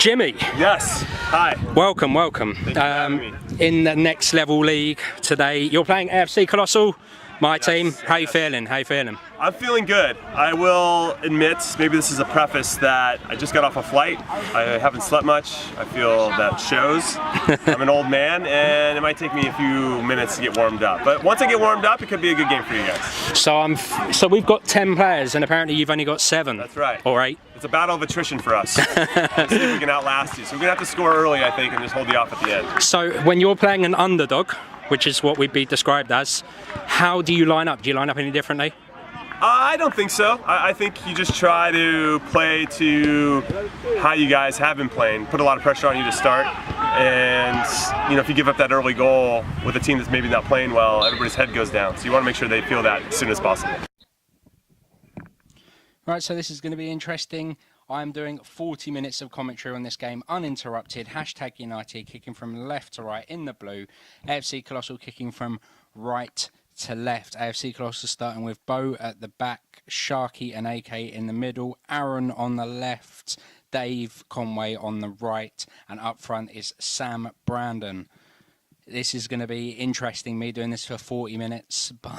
Jimmy. Yes. Hi. Welcome. Thank you for having me. In the next level league today, you're playing AFC Colossal, my team. How you yes. feeling? I'm feeling good. I will admit, maybe this is a preface, that I just got off a flight. I haven't slept much. I feel that shows. I'm an old man, and it might take me a few minutes to get warmed up. But once I get warmed up, it could be a good game for you guys. So we've got 10 players, and apparently you've only got 7. That's right. Or 8. It's a battle of attrition for us. Let's see if we can outlast you. So we're gonna have to score early, I think, and just hold you off at the end. So when you're playing an underdog, which is what we'd be described as, how do you line up? Do you line up any differently? I don't think so. I think you just try to play to how you guys have been playing. Put a lot of pressure on you to start, and if you give up that early goal with a team that's maybe not playing well, everybody's head goes down. So you want to make sure they feel that as soon as possible. Right, so this is going to be interesting. I'm doing 40 minutes of commentary on this game, uninterrupted. # United kicking from left to right in the blue. AFC Colossal kicking from right to left. AFC Colossal starting with Beau at the back, Sharky and AK in the middle, Arran on the left, Dave Conway on the right, and up front is Sam Brandon. This is going to be interesting, me doing this for 40 minutes, but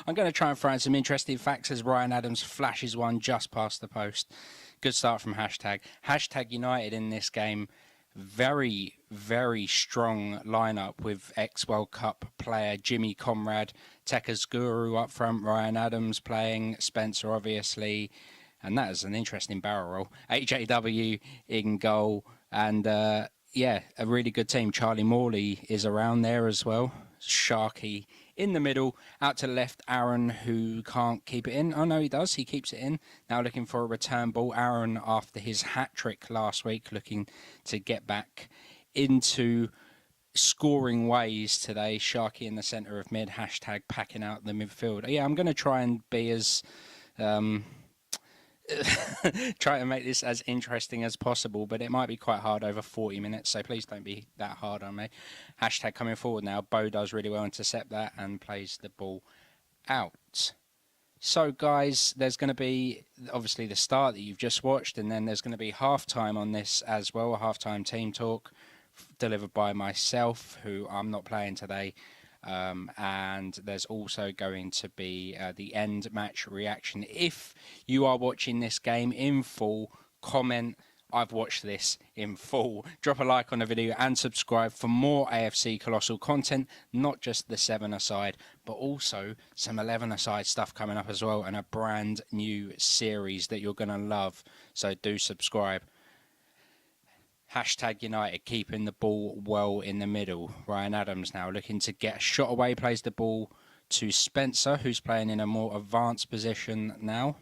I'm going to try and throw in some interesting facts as Ryan Adams flashes one just past the post. Good start from #. #United in this game, very, very strong lineup with ex-World Cup player Jimmy Conrad, Tekka's Guru up front, Ryan Adams playing, Spencer obviously, and that is an interesting barrel roll. HAW in goal, and yeah, a really good team. Charlie Morley is around there as well. Sharky in the middle, out to the left, Arran, who can't keep it in. Oh no, he does, he keeps it in. Now looking for a return ball. Arran, after his hat-trick last week, looking to get back into scoring ways today. Sharky in the centre of mid, # packing out the midfield. Yeah, I'm going to try and be as... try to make this as interesting as possible, but it might be quite hard over 40 minutes, so please don't be that hard on me. # coming forward now. Beau does really well intercept that and plays the ball out. So guys, there's going to be obviously the start that you've just watched, and then there's going to be half-time on this as well, a half-time team talk delivered by myself, who I'm not playing today. And there's also going to be the end match reaction. If you are watching this game in full, comment, I've watched this in full. Drop a like on the video and subscribe for more AFC Colossal content, not just the 7-a-side, but also some 11-a-side stuff coming up as well, and a brand new series that you're going to love. So do subscribe. # United keeping the ball well in the middle. Ryan Adams now looking to get a shot away, plays the ball to Spencer, who's playing in a more advanced position now.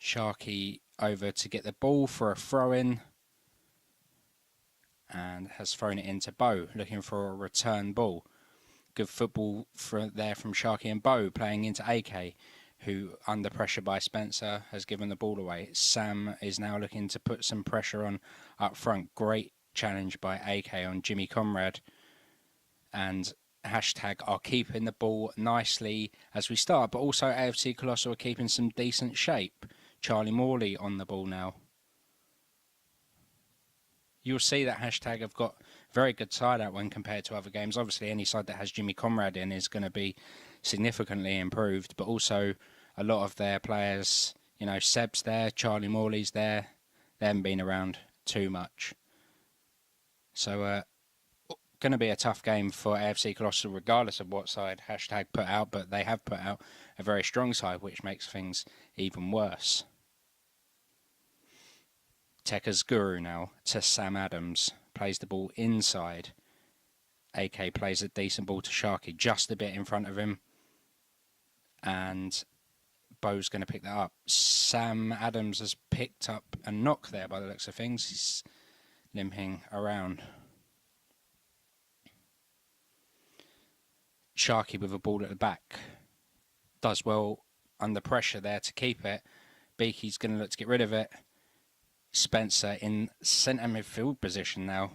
Sharky over to get the ball for a throw-in, and has thrown it into Beau, looking for a return ball. Good football there from Sharky and Beau, playing into AK, who, under pressure by Spencer, has given the ball away. Sam is now looking to put some pressure on up front. Great challenge by AK on Jimmy Conrad. And # are keeping the ball nicely as we start, but also AFC Colossal are keeping some decent shape. Charlie Morley on the ball now. You'll see that # have got very good side out when compared to other games. Obviously, any side that has Jimmy Conrad in is going to be significantly improved, but also a lot of their players, Seb's there, Charlie Morley's there, they haven't been around too much. So, going to be a tough game for AFC Colossal, regardless of what side # put out, but they have put out a very strong side, which makes things even worse. Tekka's Guru now to Sam Adams, plays the ball inside. AK plays a decent ball to Sharky, just a bit in front of him. And Beau's going to pick that up. Sam Adams has picked up a knock there by the looks of things. He's limping around. Sharky with a ball at the back. Does well under pressure there to keep it. Beaky's going to look to get rid of it. Spencer in centre midfield position now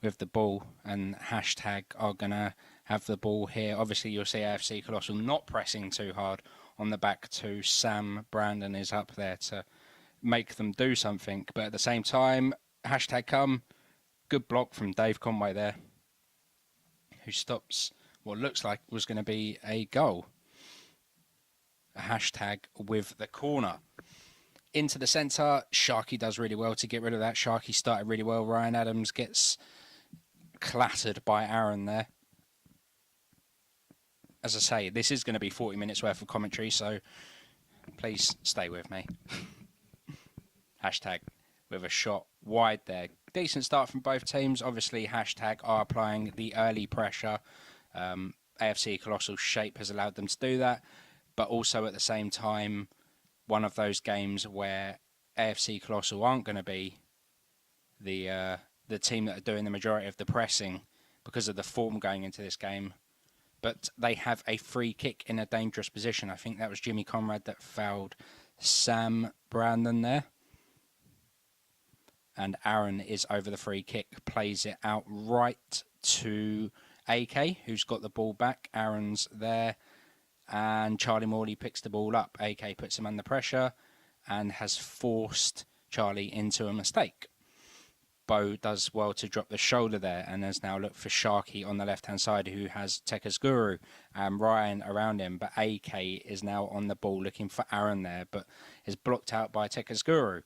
with the ball, and # are going to have the ball here. Obviously, you'll see AFC Colossal not pressing too hard on the back two. Sam Brandon is up there to make them do something. But at the same time, hashtag come. Good block from Dave Conway there, who stops what looks like was going to be a goal. A hashtag with the corner. Into the centre, Sharky does really well to get rid of that. Sharky started really well. Ryan Adams gets clattered by Arran there. As I say, this is going to be 40 minutes worth of commentary, so please stay with me. Hashtag with a shot wide there. Decent start from both teams. Obviously, hashtag are applying the early pressure. AFC Colossal shape has allowed them to do that, but also at the same time, one of those games where AFC Colossal aren't going to be the team that are doing the majority of the pressing because of the form going into this game. But they have a free kick in a dangerous position. I think that was Jimmy Conrad that fouled Sam Brandon there. And Arran is over the free kick, plays it out right to AK, who's got the ball back. Arran's there, and Charlie Morley picks the ball up. AK puts him under pressure and has forced Charlie into a mistake. Beau does well to drop the shoulder there and has now looked for Sharky on the left-hand side, who has Tekka's Guru and Ryan around him. But AK is now on the ball looking for Arran there, but is blocked out by Tekka's Guru.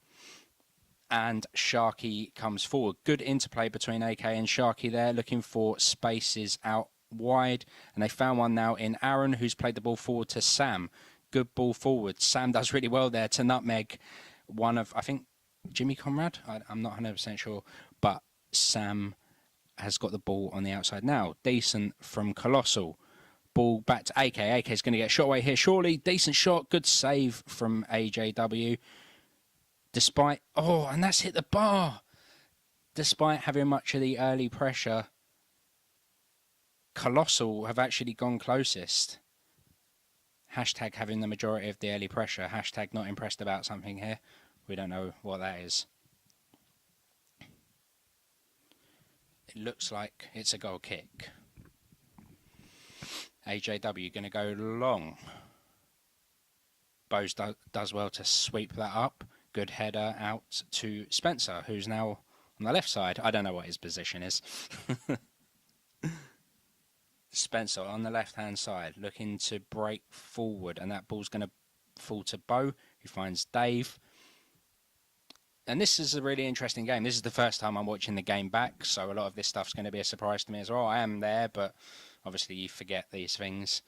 And Sharky comes forward. Good interplay between AK and Sharky there, looking for spaces out wide. And they found one now in Arran, who's played the ball forward to Sam. Good ball forward. Sam does really well there to nutmeg one of, I think, Jimmy Conrad? I'm not 100% sure. But Sam has got the ball on the outside now. Decent from Colossal. Ball back to AK. AK is going to get shot away here, surely. Decent shot. Good save from AJW. Despite... Oh, and that's hit the bar. Despite having much of the early pressure, Colossal have actually gone closest. Hashtag having the majority of the early pressure. Hashtag not impressed about something here. We don't know what that is. It looks like it's a goal kick. AJW going to go long. Beau does well to sweep that up. Good header out to Spencer, who's now on the left side. I don't know what his position is. Spencer on the left-hand side, looking to break forward, and that ball's going to fall to Beau, who finds Dave. And this is a really interesting game. This is the first time I'm watching the game back, so a lot of this stuff's going to be a surprise to me as well. I am there, but obviously you forget these things.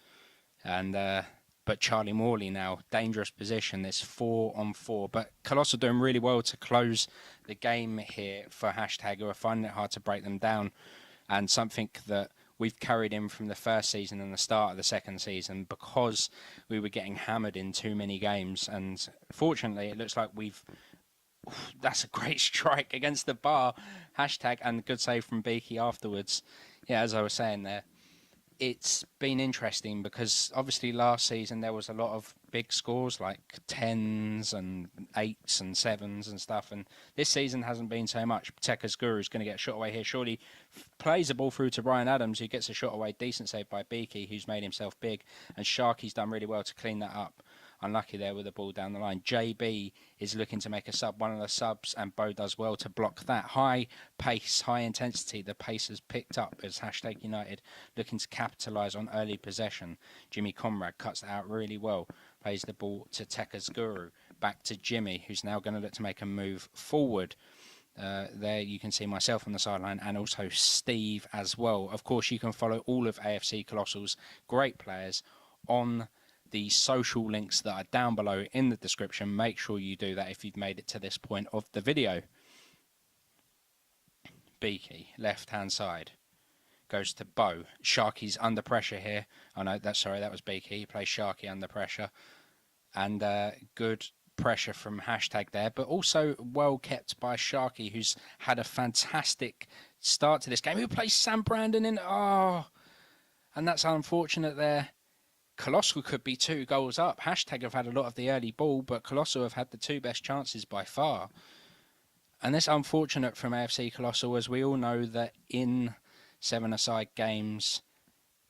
And but Charlie Morley now, dangerous position. There's 4-on-4, but Colossal doing really well to close the game here for hashtag, who are finding it hard to break them down. And something that we've carried in from the first season and the start of the second season, because we were getting hammered in too many games. And fortunately, it looks like we've... That's a great strike against the bar. Hashtag, and good save from Beaky afterwards. Yeah, as I was saying there, it's been interesting because obviously last season there was a lot of big scores like 10s and 8s and 7s and stuff, and this season hasn't been so much. Tekka's Guru is going to get a shot away here. Surely plays the ball through to Ryan Adams, who gets a shot away. Decent save by Beaky, who's made himself big, and Sharky's done really well to clean that up. Unlucky there with the ball down the line. JB is looking to make a sub, one of the subs, and Beau does well to block that. High pace, high intensity. The pace has picked up as hashtag United looking to capitalise on early possession. Jimmy Conrad cuts that out really well. Plays the ball to Tekka's Guru. Back to Jimmy, who's now going to look to make a move forward. There you can see myself on the sideline and also Steve as well. Of course, you can follow all of AFC Colossal's great players on the social links that are down below in the description. Make sure you do that if you've made it to this point of the video. Beaky, left-hand side, goes to Beau. Sharky's under pressure here. Oh no, that was Beaky. He plays Sharky under pressure. And good pressure from hashtag there, but also well kept by Sharky, who's had a fantastic start to this game. Who plays Sam Brandon in? Oh, and that's unfortunate there. Colossal could be 2 goals up. Hashtag have had a lot of the early ball, but Colossal have had the 2 best chances by far. And that's unfortunate from AFC Colossal, as we all know that in 7-a-side games,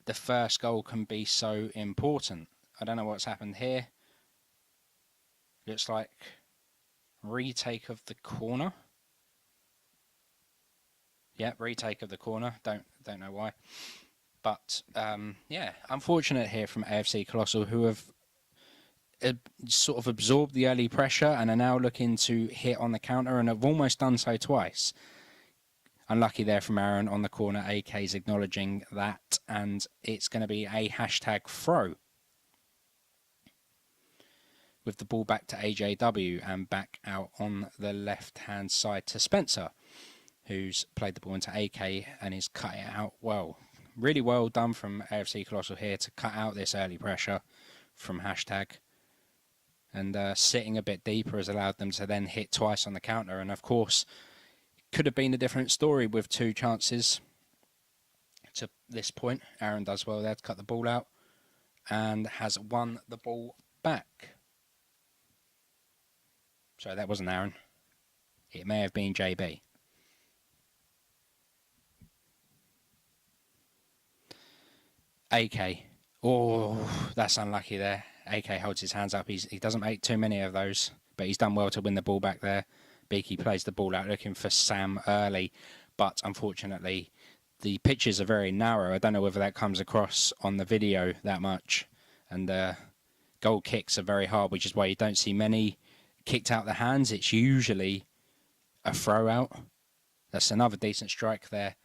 the first goal can be so important. I don't know what's happened here. Looks like retake of the corner. Yeah, retake of the corner. Don't know why. But, yeah, unfortunate here from AFC Colossal, who have sort of absorbed the early pressure and are now looking to hit on the counter and have almost done so twice. Unlucky there from Arran on the corner. AK's acknowledging that, and it's going to be a hashtag throw. With the ball back to AJW and back out on the left-hand side to Spencer, who's played the ball into AK and is cutting it out well. Really well done from AFC Colossal here to cut out this early pressure from hashtag. And sitting a bit deeper has allowed them to then hit twice on the counter. And of course, could have been a different story with 2 chances to this point. Arran does well there to cut the ball out and has won the ball back. Sorry, that wasn't Arran. It may have been JB. AK. Oh, that's unlucky there. AK holds his hands up. He doesn't make too many of those, but he's done well to win the ball back there. Beaky plays the ball out looking for Sam early, but unfortunately the pitches are very narrow. I don't know whether that comes across on the video that much. And goal kicks are very hard, which is why you don't see many kicked out the hands. It's usually a throw out. That's another decent strike there.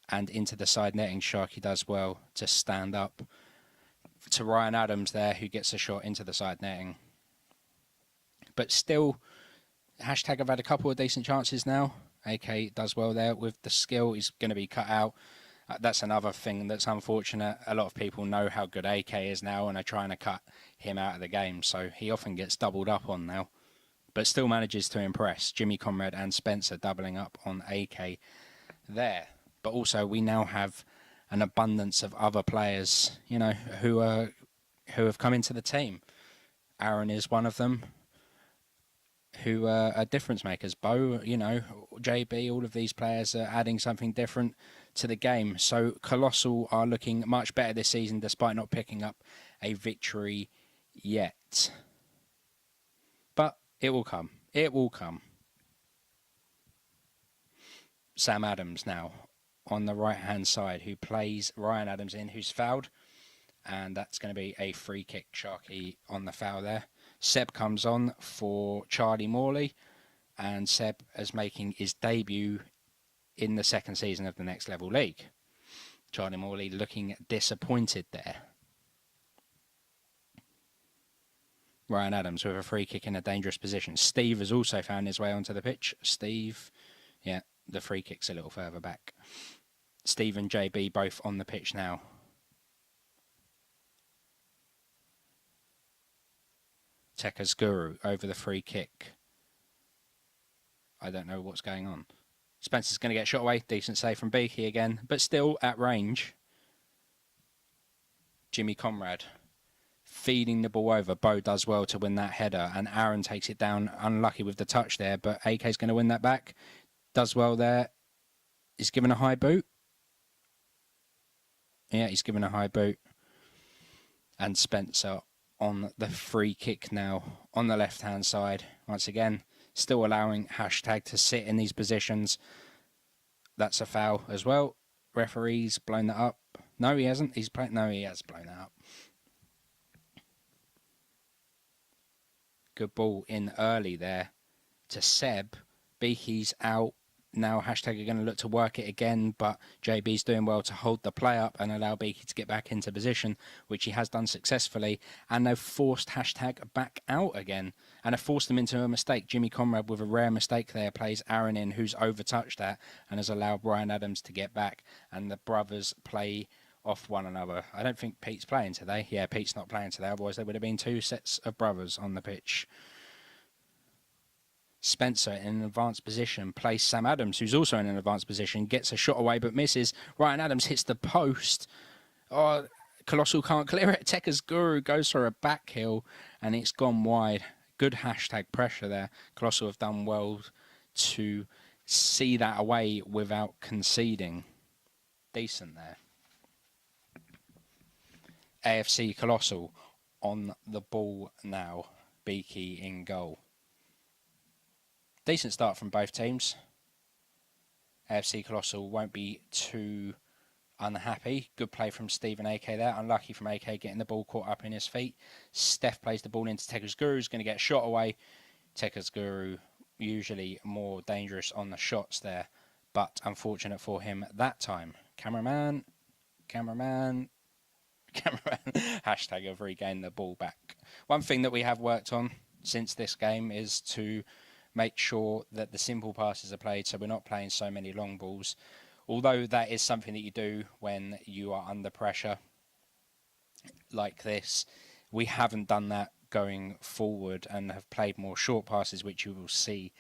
And into the side netting, Sharky does well to stand up to Ryan Adams there, who gets a shot into the side netting. But still, hashtag have had a couple of decent chances now. AK does well there with the skill. He's going to be cut out. That's another thing that's unfortunate. A lot of people know how good AK is now and are trying to cut him out of the game. So he often gets doubled up on now, but still manages to impress. Jimmy Conrad and Spencer doubling up on AK there. But also we now have an abundance of other players, you know, who have come into the team. Arran is one of them, who are difference makers. Beau, you know, JB, all of these players are adding something different to the game. So Colossal are looking much better this season, despite not picking up a victory yet. But it will come. It will come. Sam Adams now on the right-hand side, who plays Ryan Adams in, who's fouled. And that's going to be a free kick. Sharky on the foul there. Seb comes on for Charlie Morley. And Seb is making his debut in the second season of the Next Level League. Charlie Morley looking disappointed there. Ryan Adams with a free kick in a dangerous position. Steve has also found his way onto the pitch. Steve, yeah, the free kick's a little further back. Steve and JB both on the pitch now. Tekka's Guru over the free kick. I don't know what's going on. Spencer's going to get shot away. Decent save from Beaky again, but still at range. Jimmy Conrad feeding the ball over. Beau does well to win that header, and Arran takes it down. Unlucky with the touch there, but AK's going to win that back. Does well there. He's given a high boot. Yeah, he's given a high boot. And Spencer on the free kick now on the left-hand side. Once again, still allowing hashtag to sit in these positions. That's a foul as well. Referee's blown that up. No, he hasn't. No, he has blown that up. Good ball in early there to Seb. Beaky's out. Now hashtag are going to look to work it again, but JB's doing well to hold the play up and allow Beaky to get back into position, which he has done successfully. And they've forced hashtag back out again, and have forced them into a mistake. Jimmy Conrad with a rare mistake there plays Arran in, who's overtouched that and has allowed Ryan Adams to get back, and the brothers play off one another. I don't think Pete's playing today. Yeah, Pete's not playing today, otherwise there would have been 2 sets of brothers on the pitch. Spencer in an advanced position plays Sam Adams, who's also in an advanced position, gets a shot away but misses. Ryan Adams hits the post. Oh, Colossal can't clear it. Tekka's Guru goes for a back heel and it's gone wide. Good hashtag pressure there. Colossal have done well to see that away without conceding. Decent there. AFC Colossal on the ball now. Beaky in goal. Decent start from both teams. AFC Colossal won't be too unhappy. Good play from Stephen AK there. Unlucky from AK getting the ball caught up in his feet. Stef plays the ball into Tekka's Guru. He's going to get shot away. Tekka's Guru usually more dangerous on the shots there, but unfortunate for him that time. Cameraman. Hashtag have regained the ball back. One thing that we have worked on since this game is to make sure that the simple passes are played, so we're not playing so many long balls. Although that is something that you do when you are under pressure like this, we haven't done that going forward and have played more short passes, which you will see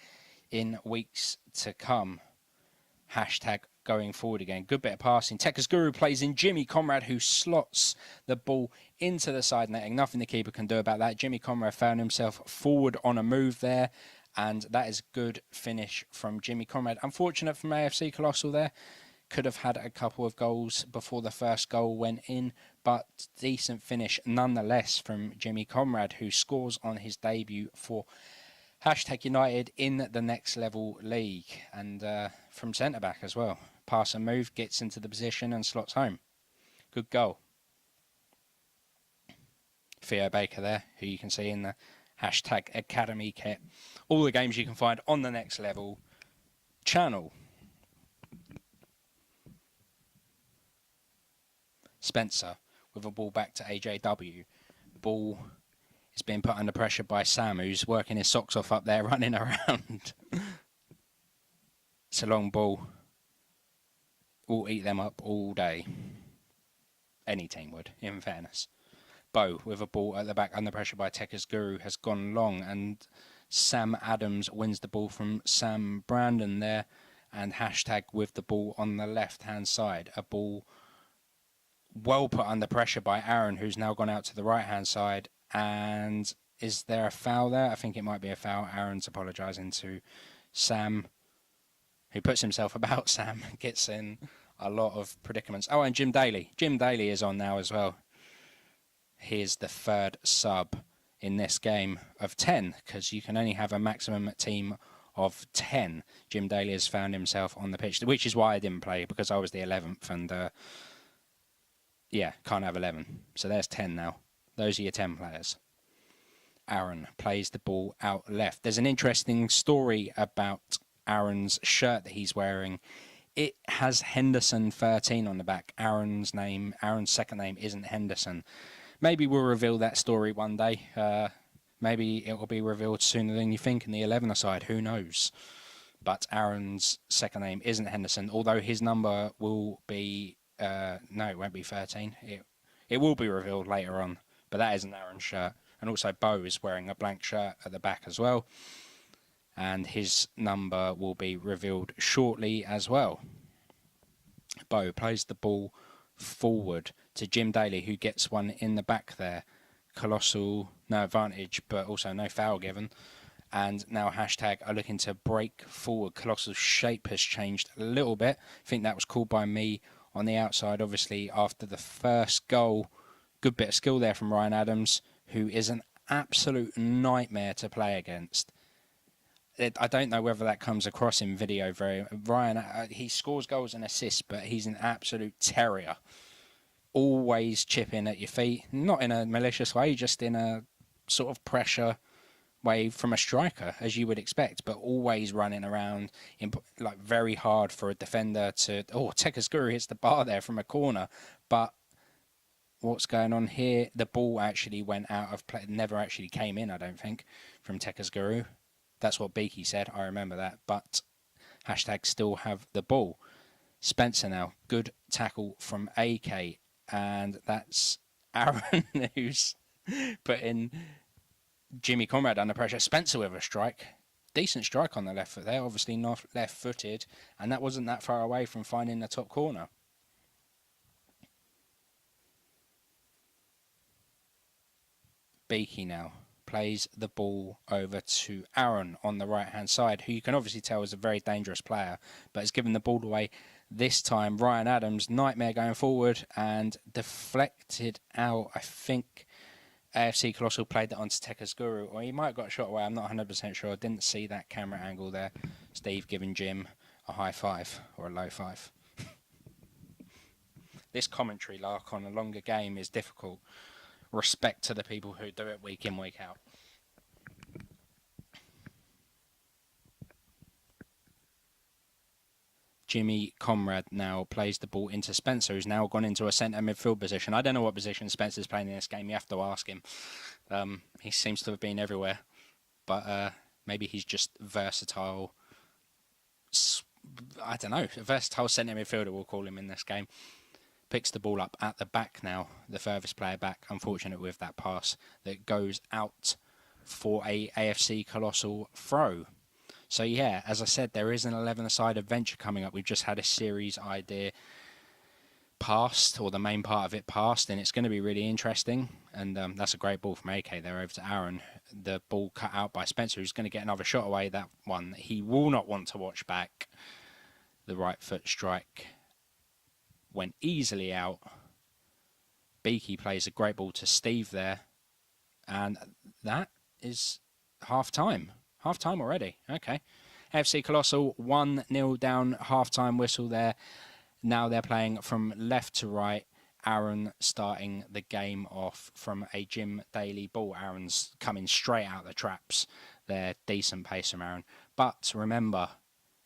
in weeks to come. Hashtag going forward again. Good bit of passing. Tekka's Guru plays in Jimmy Conrad, who slots the ball into the side netting. Nothing the keeper can do about that. Jimmy Conrad found himself forward on a move there, and that is good finish from Jimmy Conrad. Unfortunate from AFC Colossal there. Could have had a couple of goals before the first goal went in, but decent finish nonetheless from Jimmy Conrad, who scores on his debut for Hashtag United in the Next Level League, and from centre-back as well. Pass and move, gets into the position and slots home. Good goal. Theo Baker there, who you can see in the Hashtag Academy kit. All the games you can find on the Next Level channel. Spencer with a ball back to AJW. Ball is being put under pressure by Sam, who's working his socks off up there, running around. It's a long ball. We'll eat them up all day. Any team would, in fairness. Beau with a ball at the back under pressure by Tekka's Guru has gone long, and Sam Adams wins the ball from Sam Brandon there, and Hashtag with the ball on the left-hand side. A ball well put under pressure by Arran, who's now gone out to the right-hand side. And is there a foul there? I think it might be a foul. Aaron's apologising to Sam, who puts himself about. Sam gets in a lot of predicaments. Oh, and Jim Daly. Jim Daly is on now as well. Here's the third sub in this game of 10, because you can only have a maximum team of 10. Jim Daly has found himself on the pitch, which is why I didn't play, because I was the 11th, and yeah, can't have 11. So there's 10 now. Those are your 10 players. Arran plays the ball out left. There's an interesting story about Aaron's shirt that he's wearing. It has Henderson 13 on the back. Aaron's second name isn't Henderson. Maybe we'll reveal that story one day. Maybe it will be revealed sooner than you think in the 11er side. Who knows? But Aaron's second name isn't Henderson, although his number will be... no, it won't be 13. It will be revealed later on. But that isn't Aaron's shirt. And also Beau is wearing a blank shirt at the back as well. And his number will be revealed shortly as well. Beau plays the ball forward to Jim Daly, who gets one in the back there. Colossal, no advantage, but also no foul given. And now Hashtag are looking to break forward. Colossal's shape has changed a little bit. I think that was called by me on the outside, obviously, after the first goal. Good bit of skill there from Ryan Adams, who is an absolute nightmare to play against. I don't know whether that comes across in video very... Ryan, he scores goals and assists, but he's an absolute terrier. Always chipping at your feet. Not in a malicious way, just in a sort of pressure way from a striker, as you would expect, but always running around like very hard for a defender to... Oh, Tekka's Guru hits the bar there from a corner, but... What's going on here? The ball actually went out of play. Never actually came in, I don't think, from Tekka's Guru. That's what Beaky said. I remember that. But Hashtag still have the ball. Spencer now. Good tackle from AK. And that's Arran who's putting Jimmy Conrad under pressure. Spencer with a strike. Decent strike on the left foot there. Obviously not left-footed. And that wasn't that far away from finding the top corner. Beaky now plays the ball over to Arran on the right-hand side, who you can obviously tell is a very dangerous player, but has given the ball away this time. Ryan Adams, nightmare going forward, and deflected out, I think, AFC Colossal played that onto Tekka's Guru, or he might have got a shot away. I'm not 100% sure. I didn't see that camera angle there. Steve giving Jim a high five or a low five. This commentary lark on a longer game is difficult. Respect to the people who do it week in, week out. Jimmy Conrad now plays the ball into Spencer, who's now gone into a centre midfield position. I don't know what position Spencer's playing in this game. You have to ask him. He seems to have been everywhere. But maybe he's just versatile. I don't know. A versatile centre midfielder, we'll call him in this game. Picks the ball up at the back now. The furthest player back. Unfortunate with that pass that goes out for a AFC Colossal throw. So yeah, as I said, there is an 11-a-side adventure coming up. We've just had a series idea passed, or the main part of it passed, and it's going to be really interesting. And that's a great ball from AK there over to Arran. The ball cut out by Spencer, who's going to get another shot away. That one he will not want to watch back. The right foot strike went easily out. Beaky plays a great ball to Steve there. And that is half-time. Half-time already. Okay. AFC Colossal 1-0 down. Half-time whistle there. Now they're playing from left to right. Arran starting the game off from a Jim Daly ball. Aaron's coming straight out the traps. They're decent pace from Arran. But remember,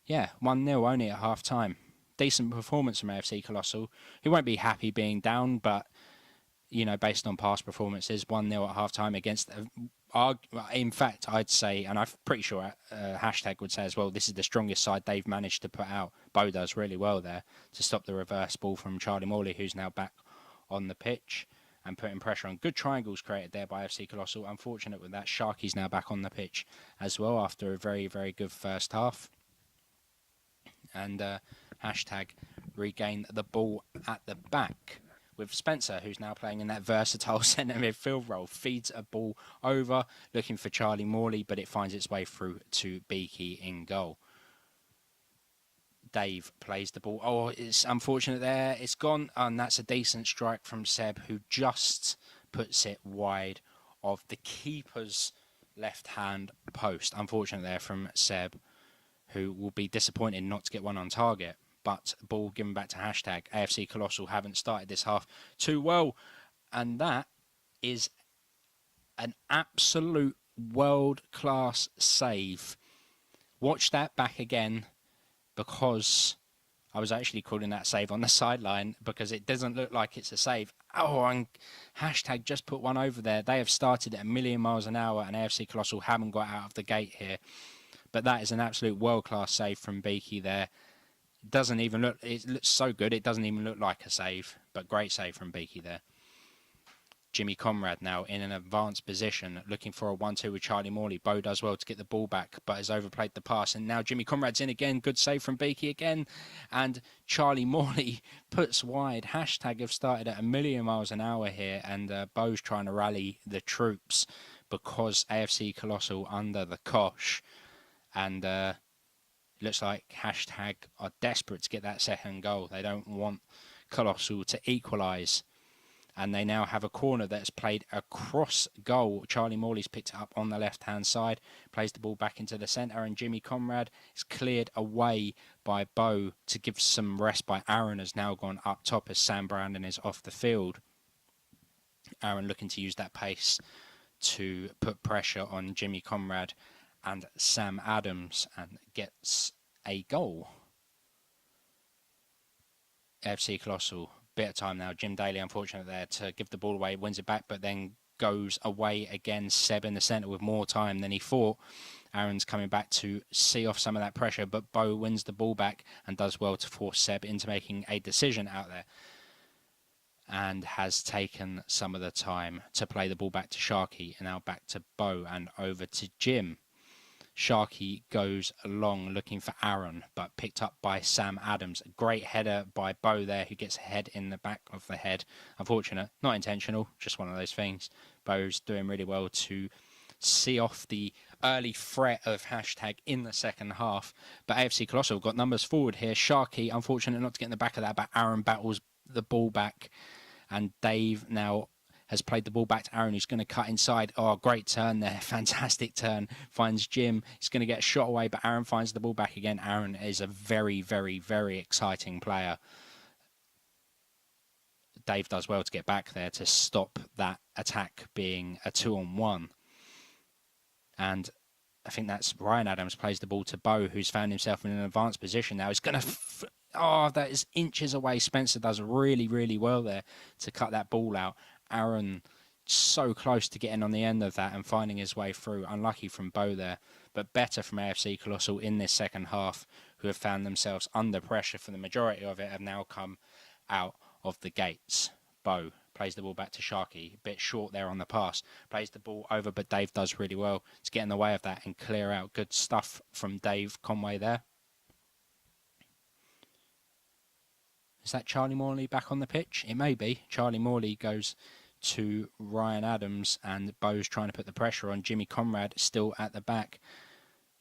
yeah, 1-0 only at half-time. Decent performance from AFC Colossal, who won't be happy being down, but, you know, based on past performances, 1-0 at half-time against... in fact, I'd say, and I'm pretty sure hashtag would say as well, this is the strongest side they've managed to put out. Beau does really well there to stop the reverse ball from Charlie Morley, who's now back on the pitch and putting pressure on. Good triangles created there by FC Colossal. Unfortunate with that. Sharky's now back on the pitch as well after a very, very good first half. And hashtag regain the ball at the back with Spencer, who's now playing in that versatile centre midfield role. Feeds a ball over, looking for Charlie Morley, but it finds its way through to Beaky in goal. Dave plays the ball. Oh, it's unfortunate there. It's gone, and that's a decent strike from Seb, who just puts it wide of the keeper's left-hand post. Unfortunate there from Seb, who will be disappointed not to get one on target. But ball given back to hashtag. AFC Colossal haven't started this half too well. And that is an absolute world-class save. Watch that back again, because I was actually calling that save on the sideline because it doesn't look like it's a save. Oh, and hashtag just put one over there. They have started at 1,000,000 miles an hour, and AFC Colossal haven't got out of the gate here. But that is an absolute world-class save from Beaky there. Doesn't even look, it looks so good, it doesn't even look like a save, but great save from Beaky there. Jimmy Conrad now in an advanced position, looking for a 1-2 with Charlie Morley. Beau does well to get the ball back, but has overplayed the pass, and now Jimmy Conrad's in again. Good save from Beaky again, and Charlie Morley puts wide. Hashtag have started at 1,000,000 miles an hour here, and Beau's trying to rally the troops because AFC Colossal under the cosh, and looks like hashtag are desperate to get that second goal. They don't want Colossal to equalise. And they now have a corner that's played across goal. Charlie Morley's picked it up on the left-hand side, plays the ball back into the centre, and Jimmy Conrad is cleared away by Beau to give some rest by Arran, has now gone up top as Sam Brandon is off the field. Arran looking to use that pace to put pressure on Jimmy Conrad and Sam Adams, and gets a goal. AFC Colossal, bit of time now. Jim Daly, unfortunate there to give the ball away, wins it back, but then goes away again. Seb in the centre with more time than he thought. Aaron's coming back to see off some of that pressure, but Beau wins the ball back and does well to force Seb into making a decision out there, and has taken some of the time to play the ball back to Sharky, and now back to Beau and over to Jim. Sharky goes along looking for Arran, but picked up by Sam Adams. Great header by Beau there, who gets a head in the back of the head. Unfortunate, not intentional, just one of those things. Beau's doing really well to see off the early threat of hashtag in the second half. But AFC Colossal have got numbers forward here. Sharky, unfortunate not to get in the back of that, but Arran battles the ball back. And Dave now has played the ball back to Arran, who's going to cut inside. Oh, great turn there. Fantastic turn. Finds Jim. He's going to get a shot away, but Arran finds the ball back again. Arran is a very, very, very exciting player. Dave does well to get back there to stop that attack being a 2-on-1. And I think that's Ryan Adams plays the ball to Beau, who's found himself in an advanced position now. He's going to... that is inches away. Spencer does really, really well there to cut that ball out. Arran so close to getting on the end of that and finding his way through. Unlucky from Beau there, but better from AFC Colossal in this second half, who have found themselves under pressure for the majority of it, have now come out of the gates. Beau plays the ball back to Sharky, a bit short there on the pass, plays the ball over, but Dave does really well to get in the way of that and clear out. Good stuff from Dave Conway there. Is that Charlie Morley back on the pitch? It may be. Charlie Morley goes to Ryan Adams, and Beau's trying to put the pressure on. Jimmy Conrad still at the back.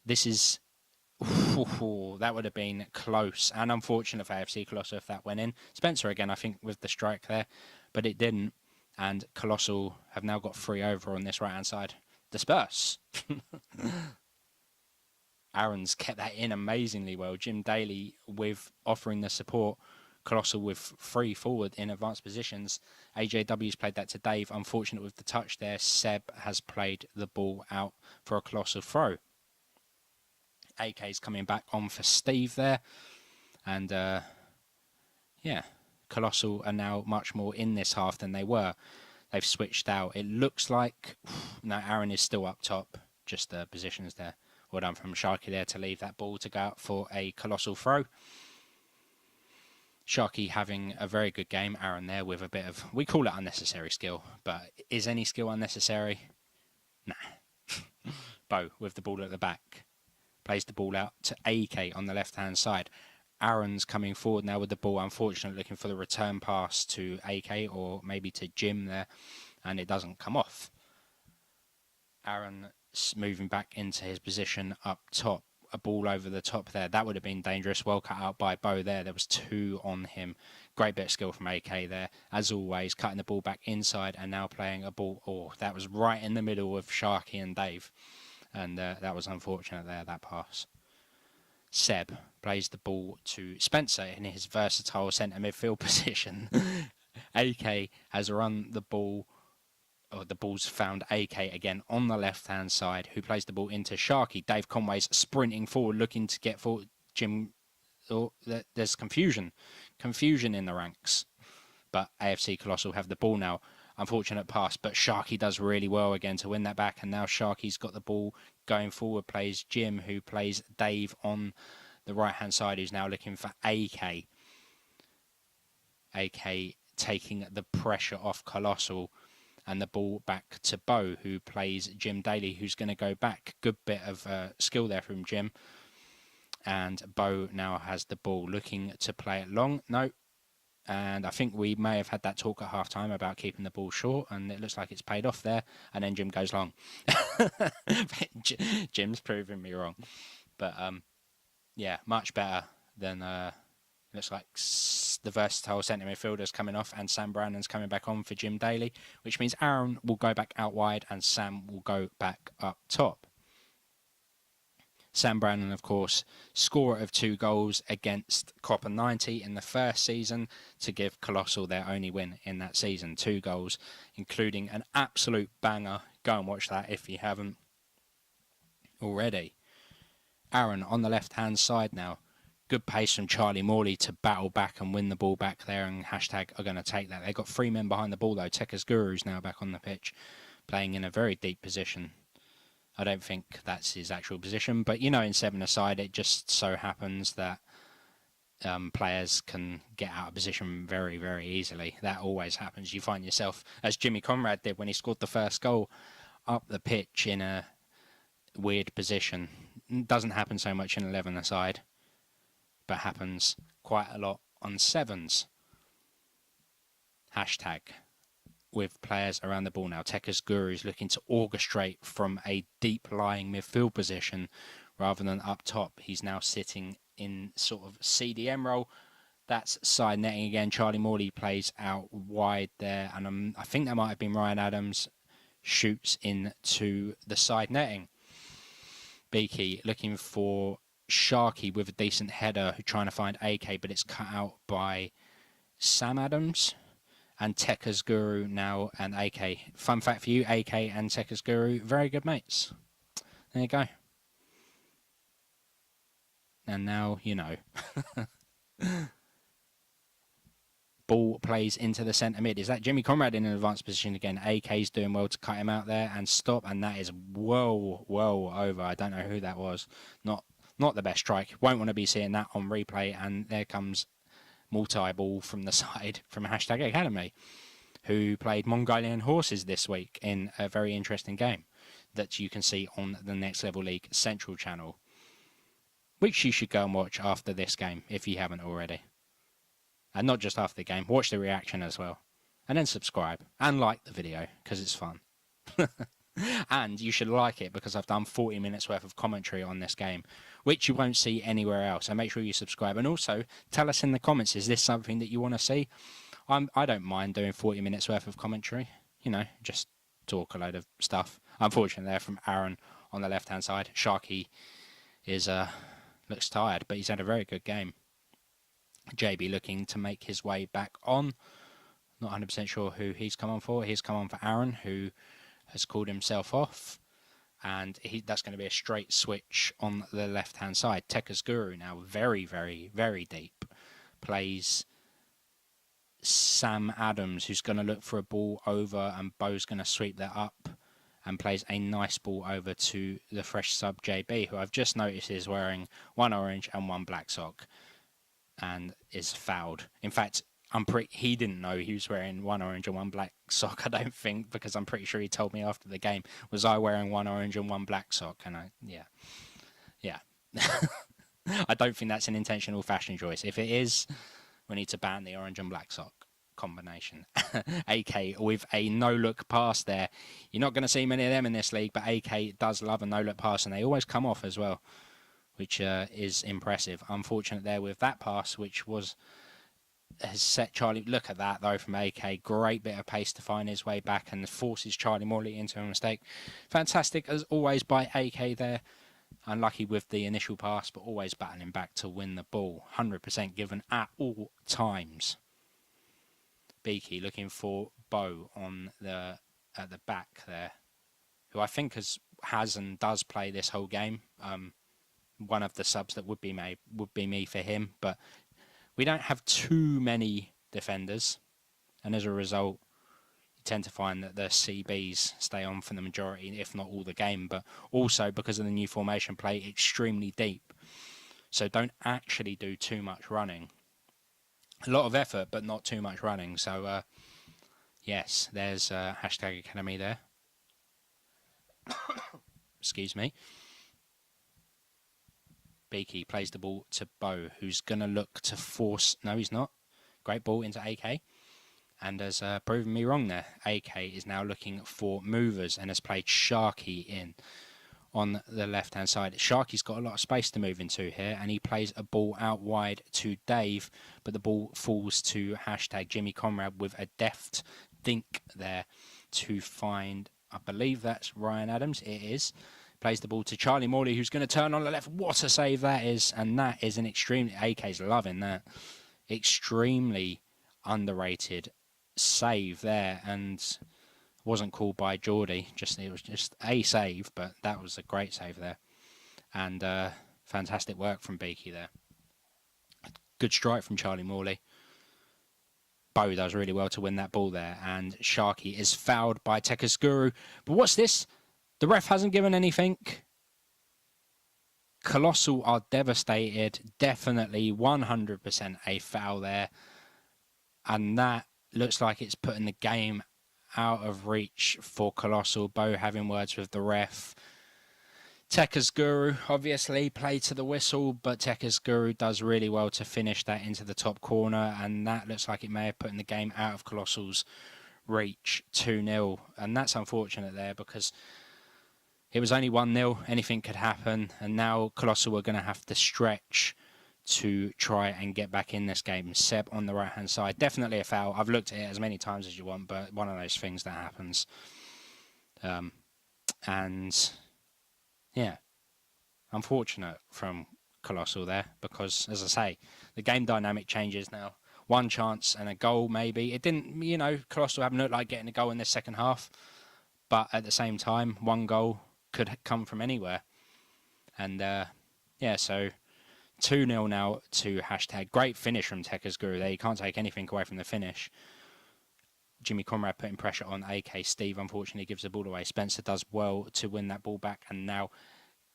This is... that would have been close and unfortunate for AFC Colossal if that went in. Spencer again, I think, with the strike there, but it didn't. And Colossal have now got 3 over on this right-hand side. Disperse. Aaron's kept that in amazingly well. Jim Daly with offering the support. Colossal with 3 forward in advanced positions. AJW's played that to Dave. Unfortunate with the touch there. Seb has played the ball out for a Colossal throw. AK's coming back on for Steve there. And, yeah, Colossal are now much more in this half than they were. They've switched out. It looks like... No, Arran is still up top. Just the positions there. Well done from Sharky there to leave that ball to go out for a Colossal throw. Sharky having a very good game. Arran there with a bit of... We call it unnecessary skill, but is any skill unnecessary? Nah. Beau with the ball at the back. Plays the ball out to AK on the left-hand side. Aaron's coming forward now with the ball. Unfortunately, looking for the return pass to AK or maybe to Jim there, and it doesn't come off. Aaron moving back into his position up top. A ball over the top there. That would have been dangerous. Well cut out by Beau there. There was 2 on him. Great bit of skill from AK there. As always, cutting the ball back inside and now playing a ball. Oh, that was right in the middle of Sharky and Dave. And that was unfortunate there, that pass. Seb plays the ball to Spencer in his versatile centre midfield position. AK has run the ball, or the ball's found AK again on the left-hand side, who plays the ball into Sharky. Dave Conway's sprinting forward, looking to get forward. Jim, there's confusion in the ranks. But AFC Colossal have the ball now. Unfortunate pass, but Sharky does really well again to win that back, and now Sharky's got the ball going forward, plays Jim, who plays Dave on the right-hand side, who's now looking for AK. AK taking the pressure off Colossal, and the ball back to Beau, who plays Jim Daly, who's going to go back. Good bit of skill there from Jim. And Beau now has the ball, looking to play it long. No. And I think we may have had that talk at half-time about keeping the ball short, and it looks like it's paid off there. And then Jim goes long. Jim's proving me wrong. But, yeah, much better than... looks like the versatile centre midfielder's coming off, and Sam Brandon's coming back on for Jim Daly, which means Aaron will go back out wide and Sam will go back up top. Sam Brandon, of course, scorer of 2 goals against Copper 90 in the first season to give Colossal their only win in that season. 2 goals, including an absolute banger. Go and watch that if you haven't already. Aaron on the left-hand side now. Good pace from Charlie Morley to battle back and win the ball back there, and hashtag are going to take that. They've got 3 men behind the ball, though. Tekka's Guru's now back on the pitch, playing in a very deep position. I don't think that's his actual position, but you know, in 7-a-side, it just so happens that players can get out of position very, very easily. That always happens. You find yourself, as Jimmy Conrad did when he scored the first goal, up the pitch in a weird position. It doesn't happen so much in 11-a-side, but happens quite a lot on 7s. Hashtag with players around the ball now. Tekka's Guru is looking to orchestrate from a deep-lying midfield position rather than up top. He's now sitting in sort of CDM role. That's side netting again. Charlie Morley plays out wide there, and I think that might have been Ryan Adams, shoots into the side netting. Beaky looking for Sharky with a decent header, trying to find AK, but it's cut out by Sam Adams. And Tekka's Guru now and AK. Fun fact for you, AK and Tekka's Guru, very good mates. There you go. And now you know. Ball plays into the centre mid. Is that Jimmy Conrad in an advanced position again? AK's doing well to cut him out there and stop. And that is well over. I don't know who that was. Not the best strike. Won't want to be seeing that on replay. And there comes multi-ball from the side from #Academy, who played Mongolian Horses this week in a very interesting game that you can see on the Next Level League Central channel, which you should go and watch after this game if you haven't already. And not just after the game, watch the reaction as well. And then subscribe and like the video because it's fun. And you should like it because I've done 40 minutes worth of commentary on this game, which you won't see anywhere else. So make sure you subscribe. And also tell us in the comments, is this something that you want to see? I don't mind doing 40 minutes worth of commentary. You know, just talk a load of stuff. Unfortunately, there from Arran on the left-hand side. Sharky is looks tired, but he's had a very good game. JB looking to make his way back on. Not 100% sure who he's come on for. He's come on for Arran, who has called himself off. And that's going to be a straight switch on the left-hand side. Tekka's Guru now very deep. Plays Sam Adams, who's going to look for a ball over, and Beau's going to sweep that up and plays a nice ball over to the fresh sub JB, who I've just noticed is wearing one orange and one black sock and is fouled. In fact, he didn't know he was wearing one orange and one black sock, I don't think, because I'm pretty sure he told me after the game, was I wearing one orange and one black sock? And yeah. I don't think that's an intentional fashion choice. If it is, we need to ban the orange and black sock combination. AK with a no-look pass there. You're not going to see many of them in this league, but AK does love a no-look pass, and they always come off as well, which is impressive. Unfortunate there with that pass, which has set Charlie. Look at that though from AK. Great bit of pace to find his way back and forces Charlie Morley into a mistake. Fantastic as always by AK there. Unlucky with the initial pass, but always battling back to win the ball. 100% given at all times. Beaky looking for Beau at the back there, who I think has and does play this whole game. One of the subs that would be me for him, but we don't have too many defenders, and as a result, you tend to find that the CBs stay on for the majority, if not all the game, but also because of the new formation, play extremely deep. So don't actually do too much running. A lot of effort, but not too much running. So, yes, there's #Academy there. Excuse me. Beaky plays the ball to Beau, who's going to look to force... No, he's not. Great ball into AK. And has proven me wrong there. AK is now looking for movers and has played Sharky in on the left-hand side. Sharky's got a lot of space to move into here, and he plays a ball out wide to Dave, but the ball falls to #Jimmy Conrad with a deft dink there to find... I believe that's Ryan Adams. It is. Plays the ball to Charlie Morley, who's going to turn on the left. What a save that is. And that is an extremely... AK's loving that. Extremely underrated save there. And wasn't called by Geordie. It was just a save, but that was a great save there. And fantastic work from Beaky there. Good strike from Charlie Morley. Beau does really well to win that ball there. And Sharky is fouled by Tekka's Guru. But what's this? The ref hasn't given anything. Colossal are devastated. Definitely 100% a foul there. And that looks like it's putting the game out of reach for Colossal. Beau having words with the ref. Tekka's Guru obviously played to the whistle, but Tekka's Guru does really well to finish that into the top corner. And that looks like it may have put the game out of Colossal's reach. 2-0. And that's unfortunate there because... it was only 1-0, anything could happen, and now Colossal are going to have to stretch to try and get back in this game. Seb on the right-hand side. Definitely a foul. I've looked at it as many times as you want, but one of those things that happens. And, yeah, unfortunate from Colossal there because, as I say, the game dynamic changes now. One chance and a goal, maybe. It didn't, Colossal haven't looked like getting a goal in this second half. But at the same time, one goal could come from anywhere. And, so 2-0 now to hashtag. Great finish from Tekka's Guru there. You can't take anything away from the finish. Jimmy Conrad putting pressure on AK. Steve, unfortunately, gives the ball away. Spencer does well to win that ball back. And now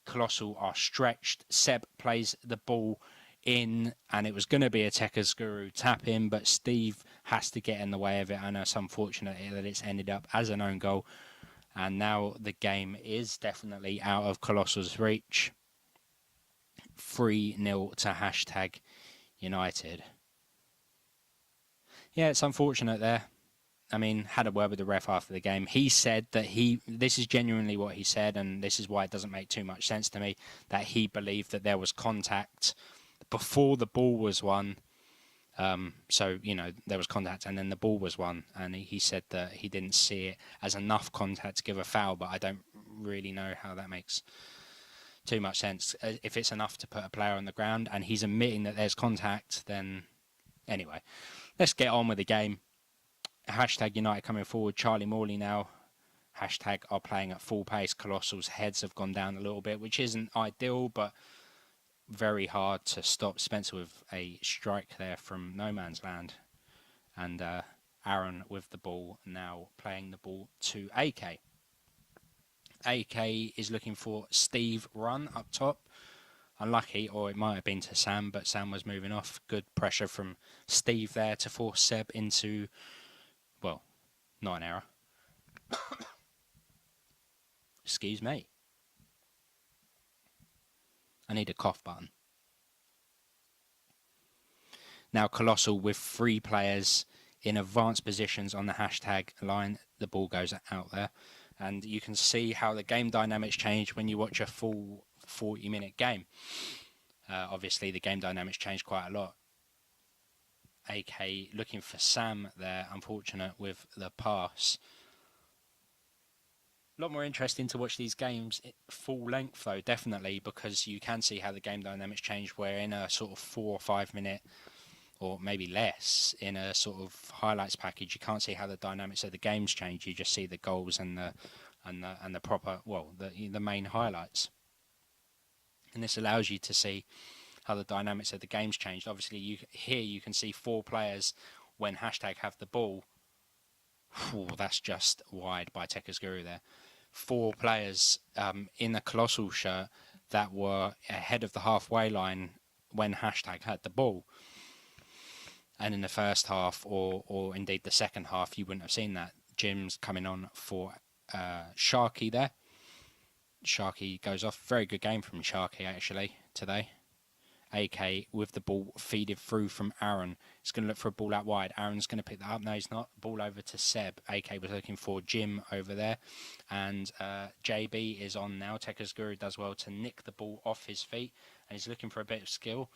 Colossal are stretched. Seb plays the ball in, and it was going to be a Tekka's Guru tap in, but Steve has to get in the way of it. I know it's unfortunate that it's ended up as an own goal. And now the game is definitely out of Colossal's reach. 3-0 to hashtag United. Yeah, it's unfortunate there. I mean, had a word with the ref after the game. He said that this is genuinely what he said, and this is why it doesn't make too much sense to me, that he believed that there was contact before the ball was won. So, there was contact and then the ball was won. And he said that he didn't see it as enough contact to give a foul, but I don't really know how that makes too much sense. If it's enough to put a player on the ground and he's admitting that there's contact, then anyway, let's get on with the game. Hashtag United coming forward. Charlie Morley now. Hashtag are playing at full pace. Colossal's heads have gone down a little bit, which isn't ideal, but very hard to stop. Spencer with a strike there from no man's land. And Arran with the ball, now playing the ball to AK. AK is looking for Steve run up top. Unlucky, or it might have been to Sam, but Sam was moving off. Good pressure from Steve there to force Seb into, well, not an error. Excuse me. I need a cough button. Now Colossal with 3 players in advanced positions on the hashtag line. The ball goes out there. And you can see how the game dynamics change when you watch a full 40-minute game. Obviously, the game dynamics change quite a lot. AK looking for Sam there, unfortunate with the pass. A lot more interesting to watch these games full length, though, definitely, because you can see how the game dynamics change, where in a sort of 4 or 5 minute, or maybe less, in a sort of highlights package, you can't see how the dynamics of the games change. You just see the goals and the proper, the main highlights. And this allows you to see how the dynamics of the games changed. Obviously, you can see 4 players when hashtag have the ball. That's just wide by Tekka's Guru there. 4 players in a Colossal shirt that were ahead of the halfway line when hashtag had the ball. And in the first half, or indeed the second half, you wouldn't have seen that. Jim's coming on for Sharky there. Sharky goes off. Very good game from Sharky, actually, today. AK with the ball feeded through from Arran. He's going to look for a ball out wide. Aaron's going to pick that up. No, he's not. Ball over to Seb. AK was looking for Jim over there. And JB is on now. Tekka's Guru does well to nick the ball off his feet. And he's looking for a bit of skill.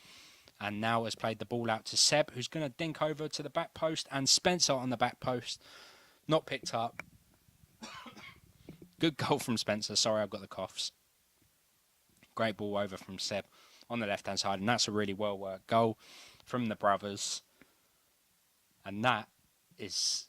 And now has played the ball out to Seb, who's going to dink over to the back post. And Spencer on the back post. Not picked up. Good goal from Spencer. Sorry, I've got the coughs. Great ball over from Seb on the left-hand side, and that's a really well-worked goal from the brothers. And that is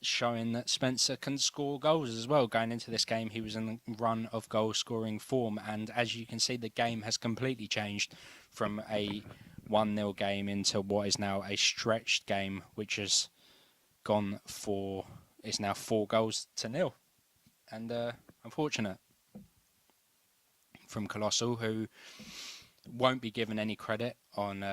showing that Spencer can score goals as well. Going into this game, he was in the run of goal-scoring form, and as you can see, the game has completely changed from a 1-0 game into what is now a stretched game, which has gone for, it's now 4 goals to 0. And unfortunate from Colossal, who won't be given any credit on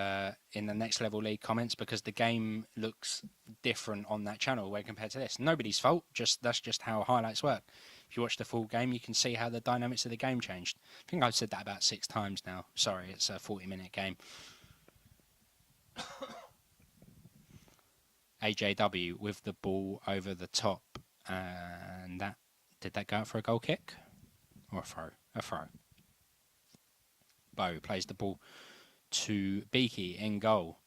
in the next level league comments, because the game looks different on that channel when compared to this. Nobody's fault, that's just how highlights work. If you watch the full game, you can see how the dynamics of the game changed. I think I've said that about 6 times now. Sorry, it's a 40-minute game. AJW with the ball over the top, and did that go out for a goal kick or a throw? A throw. Beau plays the ball to Beaky in goal.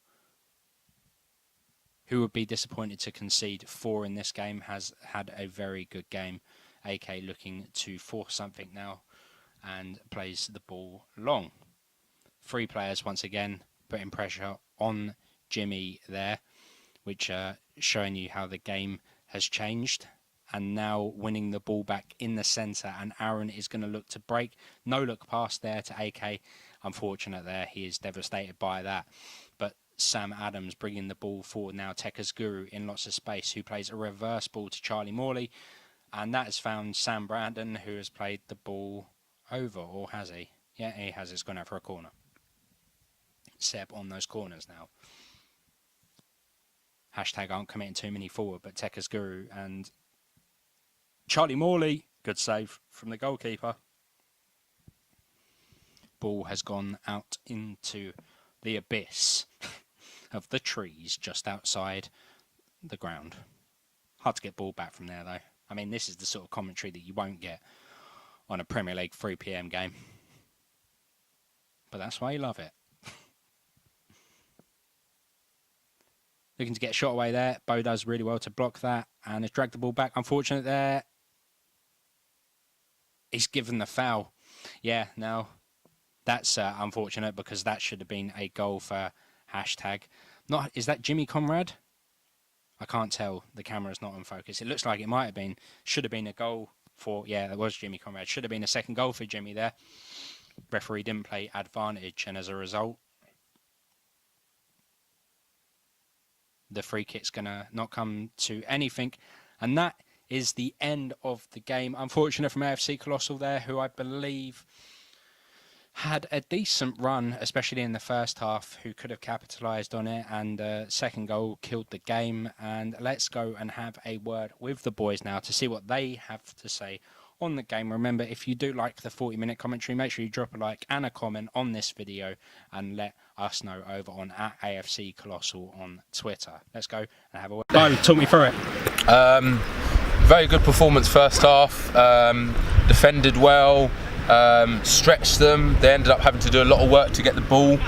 Who would be disappointed to concede 4 in this game, has had a very good game. AK looking to force something now and plays the ball long. 3 players once again putting pressure on Jimmy there, which showing you how the game has changed. And now winning the ball back in the centre, and Arran is going to look to break. No look pass there to AK. Unfortunate there, he is devastated by that. But Sam Adams bringing the ball forward now. Tekka's Guru in lots of space, who plays a reverse ball to Charlie Morley. And that has found Sam Brandon, who has played the ball over, or has he? Yeah, he has. It's gone out for a corner. Seb on those corners now. Hashtag aren't committing too many forward, but Tekka's Guru and Charlie Morley. Good save from the goalkeeper. Ball has gone out into the abyss of the trees just outside the ground. Hard to get ball back from there, though. I mean, this is the sort of commentary that you won't get on a Premier League 3 PM game. But that's why you love it. Looking to get a shot away there. Beau does really well to block that and has dragged the ball back. Unfortunate there. He's given the foul. Yeah, no. That's unfortunate, because that should have been a goal for hashtag. Not, is that Jimmy Conrad? I can't tell. The camera's not on focus. It looks like it might have been. Should have been a goal for... Yeah, that was Jimmy Conrad. Should have been a second goal for Jimmy there. Referee didn't play advantage, and as a result, the free kick's going to not come to anything. And that is the end of the game. Unfortunate from AFC Colossal there, who I believe had a decent run, especially in the first half, who could have capitalised on it, and second goal killed the game. And let's go and have a word with the boys now to see what they have to say on the game. Remember, if you do like the 40-minute commentary, make sure you drop a like and a comment on this video and let us know over on @AFC Colossal on Twitter. Let's go and have a word. Beau, talk me through it. Very good performance first half. Defended well. Stretched them. They ended up having to do a lot of work to get the ball.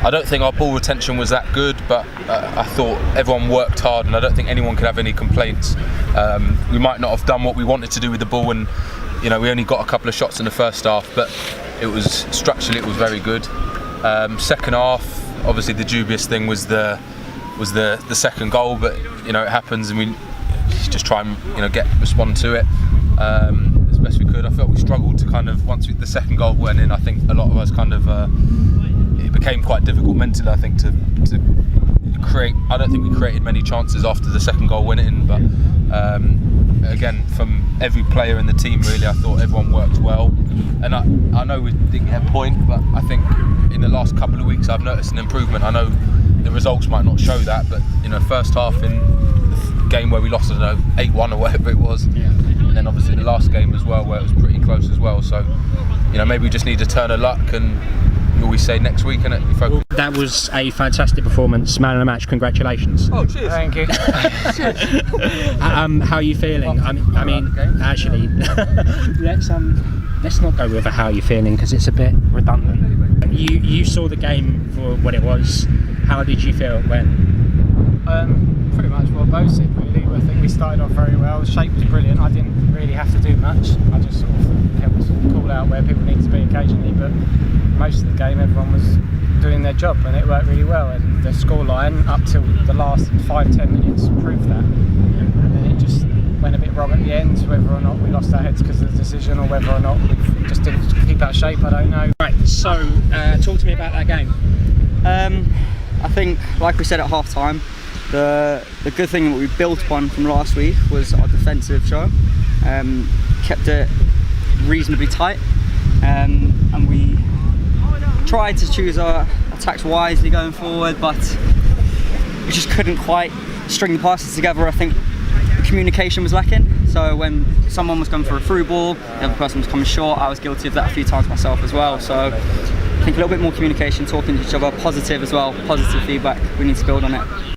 I don't think our ball retention was that good, but I thought everyone worked hard, and I don't think anyone could have any complaints. We might not have done what we wanted to do with the ball, and we only got a couple of shots in the first half, but it was structurally it was very good. Second half, obviously the dubious thing was the second goal, but it happens, and we just try and respond to it as best we could. I felt we struggled to once the second goal went in, I think a lot of us it became quite difficult mentally, I think, to create. I don't think we created many chances after the second goal went in, but again, from every player in the team, really, I thought everyone worked well. And I know we didn't get a point, but I think in the last couple of weeks I've noticed an improvement. I know the results might not show that, but first half in the game where we lost, 8-1 or whatever it was, and then obviously the last game as well, where it was pretty close as well. So maybe we just need a turn of luck, and we always say next week, innit? That was a fantastic performance. Man of the match, congratulations. Oh, cheers. Thank you. How are you feeling? I mean, actually, let's not go with how you're feeling, because it's a bit redundant. You saw the game for what it was. How did you feel it went? Pretty much what Beau said, really. I think we started off very well. The shape was brilliant. I didn't really have to do much. I just sort of helped call out where people need to be occasionally, but most of the game everyone was doing their job, and it worked really well. And the scoreline up till the last 5-10 minutes proved that. And then it just went a bit wrong at the end, whether or not we lost our heads because of the decision, or whether or not we just didn't keep our shape, I don't know. Right, so talk to me about that game. I think, like we said at half time, the good thing that we built upon from last week was our defensive show. Kept it reasonably tight, and we tried to choose our attacks wisely going forward, but we just couldn't quite string the passes together. I think communication was lacking. So when someone was going for a through ball, the other person was coming short. I was guilty of that a few times myself as well. So I think a little bit more communication, talking to each other, positive as well, positive feedback. We need to build on it.